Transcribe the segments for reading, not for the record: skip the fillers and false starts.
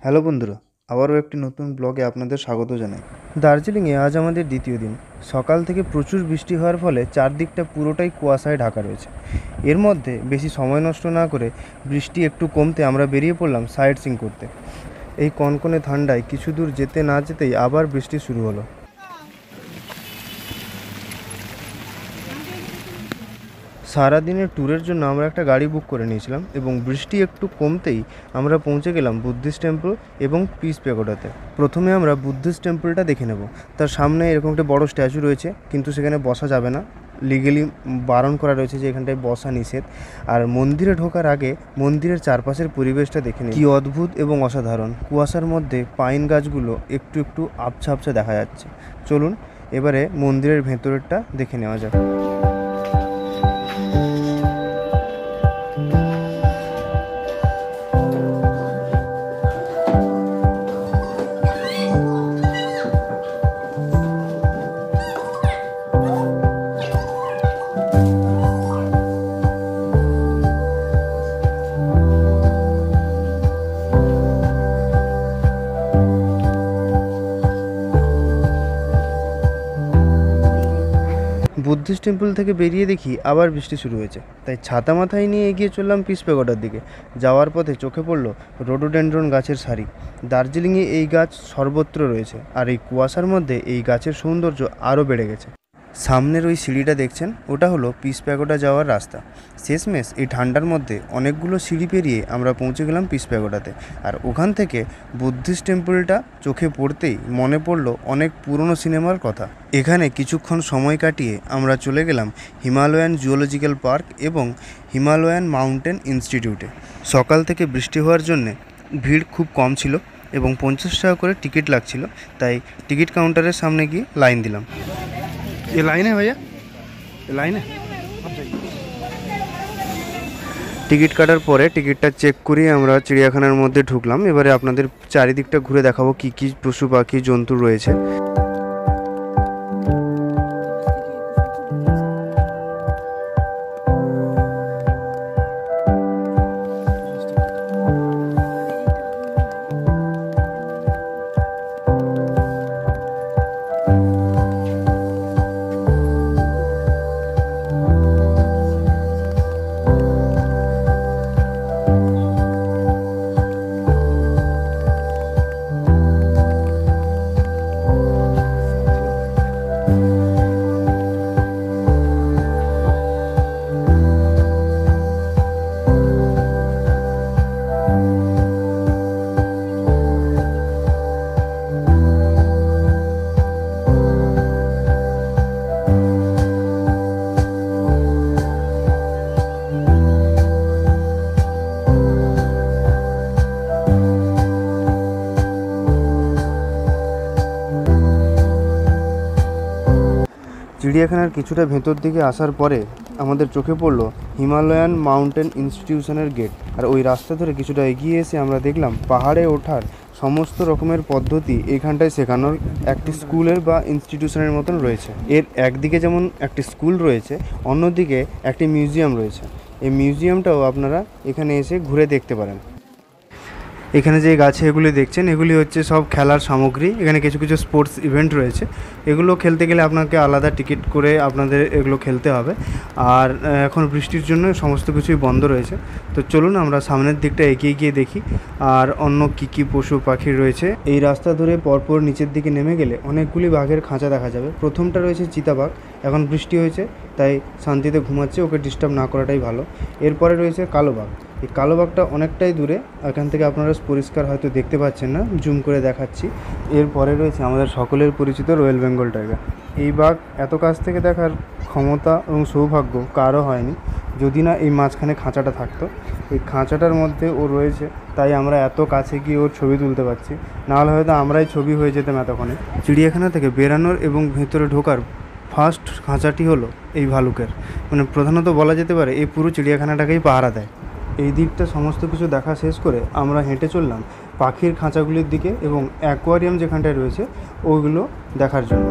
Hello বন্ধুরা, আবারও একটি নতুন ব্লগে আপনাদের স্বাগত জানাই। দার্জিলিংয়ে আজ আমাদের দ্বিতীয় দিন। সকাল থেকে প্রচুর বৃষ্টি হওয়ার ফলে চারদিকটা পুরোটাই কুয়াশায় ঢাকা রয়েছে। এর মধ্যে বেশি সময় নষ্ট না করে বৃষ্টি একটু কমতে আমরা বেরিয়ে পড়লাম সাইট সিইং করতে। এই কনকনে ঠান্ডায় কিছু দূর যেতে না যেতেই আবার বৃষ্টি শুরু হলো। সারাদিনের ট্যুরের জন্য আমরা একটা গাড়ি বুক করে নিয়েছিলাম এবং বৃষ্টি একটু কমতেই আমরা পৌঁছে গেলাম বুদ্ধিস্ট টেম্পল এবং পিস প্যাগোডাতে। প্রথমে আমরা বুদ্ধিস্ট টেম্পলটা দেখে নেব। তার সামনে এরকম একটা বড় স্ট্যাচু রয়েছে, কিন্তু সেখানে বসা যাবে না, লিগেলি বারণ করা রয়েছে যে এখানটায় বসা নিষেধ। আর মন্দিরে ঢোকার আগে মন্দিরের চারপাশের পরিবেশটা দেখে নিই, কি অদ্ভুত এবং অসাধারণ। কুয়াশার মধ্যে পাইন গাছগুলো একটু একটু আবছা আবছা দেখা যাচ্ছে। চলুন এবারে মন্দিরের ভেতরেরটা দেখে নেওয়া যাক। বুদ্ধিস্ট টেম্পল থেকে বেরিয়ে দেখি আবার বৃষ্টি শুরু হয়েছে, তাই ছাতা মাথায় নিয়ে এগিয়ে চললাম পিস প্যাগোডার দিকে। যাওয়ার পথে চোখে পড়ল রোডোডেনড্রন গাছের সারি। দার্জিলিংয়ে এই গাছ সর্বত্র রয়েছে, আর এই কুয়াশার মধ্যে এই গাছের সৌন্দর্য আরও বেড়ে গেছে। সামনের ওই সিঁড়িটা দেখছেন, ওটা হলো পিস প্যাগোডা যাওয়ার রাস্তা। শেষমেশ এই ঠান্ডার মধ্যে অনেকগুলো সিঁড়ি পেরিয়ে আমরা পৌঁছে গেলাম পিস প্যাগোডাতে। আর ওখান থেকে বুদ্ধিস্ট টেম্পলটা চোখে পড়তেই মনে পড়লো অনেক পুরনো সিনেমার কথা। এখানে কিছুক্ষণ সময় কাটিয়ে আমরা চলে গেলাম হিমালয়ান জুওলজিক্যাল পার্ক এবং হিমালয়ান মাউন্টেন ইনস্টিটিউটে। সকাল থেকে বৃষ্টি হওয়ার জন্যে ভিড় খুব কম ছিল এবং 50 টাকা করে টিকিট লাগছিল, তাই টিকিট কাউন্টারের সামনে গিয়ে লাইন দিলাম। ये लाइन है भैया, ये लाइन है। টিকিট কাটার পরে টিকিটটা চেক করিয়ে আমরা চিড়িয়াখানার মধ্যে ঢুকলাম। এবারে আপনাদের চারিদিকটা ঘুরে দেখাবো কি কি পশু পাখি জন্তু রয়েছে। চিড়িয়াখানার কিছুটা ভেতর দিকে আসার পরে আমাদের চোখে পড়লো হিমালয়ান মাউন্টেন ইনস্টিটিউশনের গেট। আর ওই রাস্তা ধরে কিছুটা এগিয়ে এসে আমরা দেখলাম পাহাড়ে ওঠার সমস্ত রকমের পদ্ধতি এখানটায় শেখানোর একটি স্কুলের বা ইনস্টিটিউশনের মতন রয়েছে। এর একদিকে যেমন একটি স্কুল রয়েছে, অন্যদিকে একটি মিউজিয়াম রয়েছে। এই মিউজিয়ামটাও আপনারা এখানে এসে ঘুরে দেখতে পারেন। এখানে যে গাছে এগুলি দেখছেন, এগুলি হচ্ছে সব খেলার সামগ্রী। এখানে কিছু কিছু স্পোর্টস ইভেন্ট রয়েছে, এগুলো খেলতে গেলে আপনাকে আলাদা টিকিট করে আপনাদের এগুলো খেলতে হবে। আর এখন বৃষ্টির জন্য সমস্ত কিছুই বন্ধ রয়েছে। তো চলুন আমরা সামনের দিকটা এগিয়ে গিয়ে দেখি আর অন্য কী কী পশু পাখি রয়েছে। এই রাস্তা ধরে পরপর নিচের দিকে নেমে গেলে অনেকগুলি বাঘের খাঁচা দেখা যাবে। প্রথমটা রয়েছে চিতাবাঘ, এখন বৃষ্টি হয়েছে তাই শান্তিতে ঘুমাচ্ছে, ওকে ডিস্টার্ব না করাটাই ভালো। এরপরে রয়েছে কালো বাঘ। এই কালো বাঘটা অনেকটাই দূরে, এখান থেকে আপনারা পরিষ্কার হয়তো দেখতে পাচ্ছেন না, জুম করে দেখাচ্ছি। এরপরে রয়েছে আমাদের সকলের পরিচিত রয়্যাল বেঙ্গল টাইগার। এই বাঘ এত কাছ থেকে দেখার ক্ষমতা এবং সৌভাগ্য কারও হয়নি, যদি না এই মাঝখানে খাঁচাটা থাকতো। এই খাঁচাটার মধ্যে ও রয়েছে, তাই আমরা এত কাছে গিয়ে ওর ছবি তুলতে পারছি, নাহলে হয়তো আমরাই ছবি হয়ে যেতাম এতক্ষণে। চিড়িয়াখানা থেকে বেরানোর এবং ভেতরে ঢোকার ফার্স্ট খাঁচাটি হলো এই ভালুকের। মানে প্রধানত বলা যেতে পারে এই পুরো চিড়িয়াখানাটাকেই পাহারা দেয়। এই দিকটা সমস্ত কিছু দেখা শেষ করে আমরা হেঁটে চললাম পাখির খাঁচাগুলির দিকে এবং অ্যাকোয়ারিয়াম যেখানটায় রয়েছে ওইগুলো দেখার জন্য।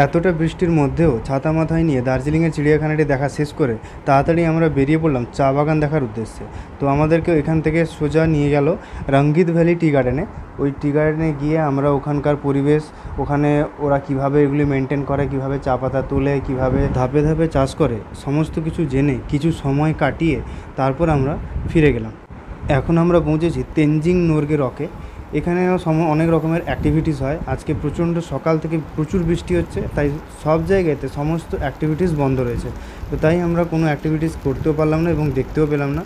এতটা বৃষ্টির মধ্যেও ছাতা মাথায় নিয়ে দার্জিলিংয়ের চিড়িয়াখানাটি দেখা শেষ করে তাড়াতাড়ি আমরা বেরিয়ে পড়লাম চা বাগান দেখার উদ্দেশ্যে। তো আমাদেরকে এখান থেকে সোজা নিয়ে গেল রঙ্গিত ভ্যালি টি গার্ডেনে। ওই টি গার্ডেনে গিয়ে আমরা ওখানকার পরিবেশ, ওখানে ওরা কিভাবে এগুলি মেনটেন করে, কিভাবে চা পাতা তুলে, কিভাবে ধাপে ধাপে চাষ করে, সমস্ত কিছু জেনে কিছু সময় কাটিয়ে তারপর আমরা ফিরে গেলাম। এখন আমরা পৌঁছেছি তেনজিং নোরগে রকে। এখানে অনেক রকমের অ্যাক্টিভিটিস হয়। আজকে প্রচণ্ড সকাল থেকে প্রচুর বৃষ্টি হচ্ছে, তাই সব জায়গাতে সমস্ত অ্যাক্টিভিটিস বন্ধ রয়েছে। তো তাই আমরা কোনো অ্যাক্টিভিটিস করতেও পারলাম না এবং দেখতেও পেলাম না।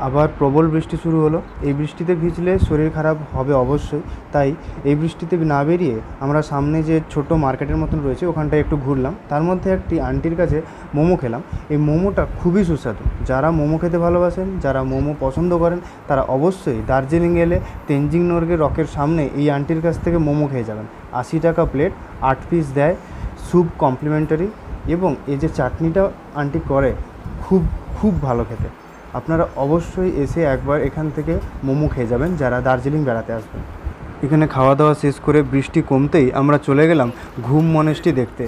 আবার প্রবল বৃষ্টি শুরু হলো। এই বৃষ্টিতে ভিজলে শরীর খারাপ হবে অবশ্যই, তাই এই বৃষ্টিতে না বেরিয়ে আমরা সামনে যে ছোট মার্কেটের মতন রয়েছে ওখানটায় একটু ঘুরলাম। তার মধ্যে একটি আন্টির কাছে মোমো খেলাম। এই মোমোটা খুবই সুস্বাদু। যারা মোমো খেতে ভালোবাসেন, যারা মোমো পছন্দ করেন, তারা অবশ্যই দার্জিলিং এলে তেনজিং নোরগে রকের সামনে এই আন্টির কাছ থেকে মোমো খেয়ে যাবেন। 80 টাকা প্লেট, 8 পিস দেয়, স্যুপ কমপ্লিমেন্টারি, এবং এই যে চাটনিটা আন্টি করে খুব খুব ভালো খেতে। আপনারা অবশ্যই এসে একবার এখান থেকে মোমো খেয়ে যাবেন যারা দার্জিলিং বেড়াতে আসবেন। এখানে খাওয়া দাওয়া শেষ করে বৃষ্টি কমতেই আমরা চলে গেলাম ঘুম মনেস্ট্রি দেখতে।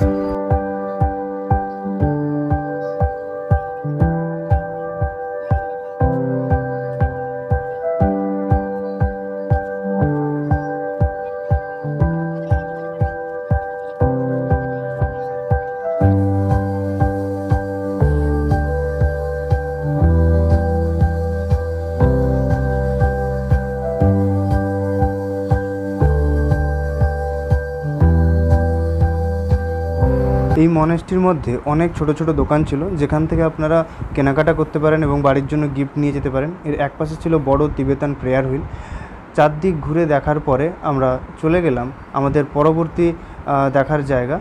এই মনেস্ট্রির মধ্যে অনেক ছোট ছোট দোকান ছিল যেখান থেকে আপনারা কেনাকাটা করতে পারেন এবং বাড়ির জন্য গিফট নিয়ে যেতে পারেন। এর একপাশে ছিল বড় তিবেতান প্রেয়ার হুইল। চারদিক ঘুরে দেখার পরে আমরা চলে গেলাম আমাদের পরবর্তী দেখার জায়গা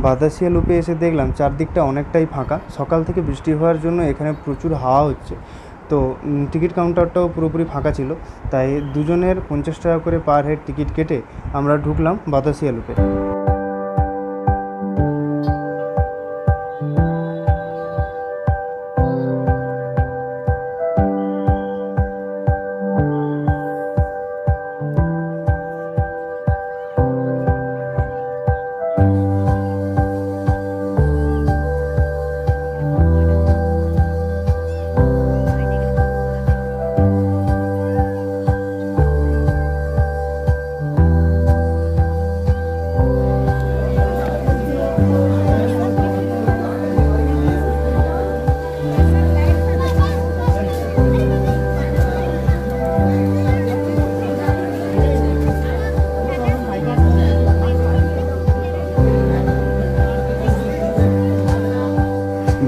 বাতাসিয়া লুপে। এসে দেখলাম চারদিকটা অনেকটাই ফাঁকা। সকাল থেকে বৃষ্টি হওয়ার জন্য এখানে প্রচুর হাওয়া হচ্ছে। তো টিকিট কাউন্টারটাও পুরোপুরি ফাঁকা ছিল, তাই দুজনের 50 টাকা করে পার হেড টিকিট কেটে আমরা ঢুকলাম বাতাসিয়া লুপে।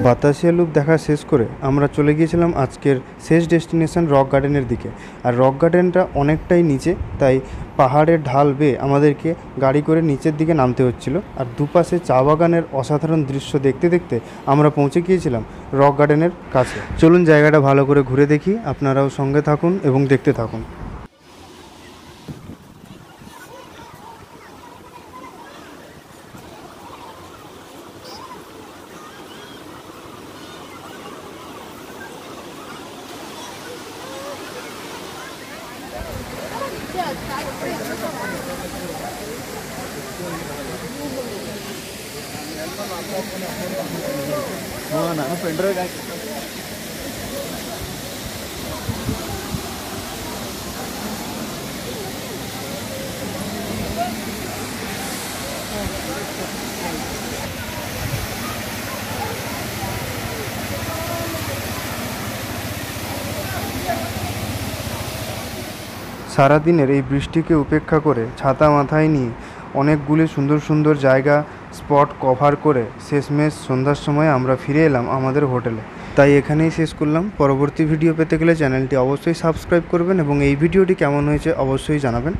বাতাসিয়া লুপ দেখা শেষ করে আমরা চলে গিয়েছিলাম আজকের শেষ ডেস্টিনেশন রক গার্ডেনের দিকে। আর রক গার্ডেনটা অনেকটাই নিচে, তাই পাহাড়ের ঢাল বেয়ে আমাদেরকে গাড়ি করে নিচের দিকে নামতে হচ্ছিল। আর দুপাশে চা বাগানের অসাধারণ দৃশ্য দেখতে দেখতে আমরা পৌঁছে গিয়েছিলাম রক গার্ডেনের কাছে। চলুন জায়গাটা ভালো করে ঘুরে দেখি, আপনারাও সঙ্গে থাকুন এবং দেখতে থাকুন। সারাদিনের এই বৃষ্টিকে উপেক্ষা করে ছাতা মাথায় নিয়ে অনেকগুলি সুন্দর সুন্দর জায়গা স্পট কভার করে শেষমেশ সন্ধ্যার সময় আমরা ফিরে এলাম আমাদের হোটেলে। তাই এখানেই শেষ করলাম। পরবর্তী ভিডিও পেতে গেলে চ্যানেলটি অবশ্যই সাবস্ক্রাইব করবেন এবং এই ভিডিওটি কেমন হয়েছে অবশ্যই জানাবেন।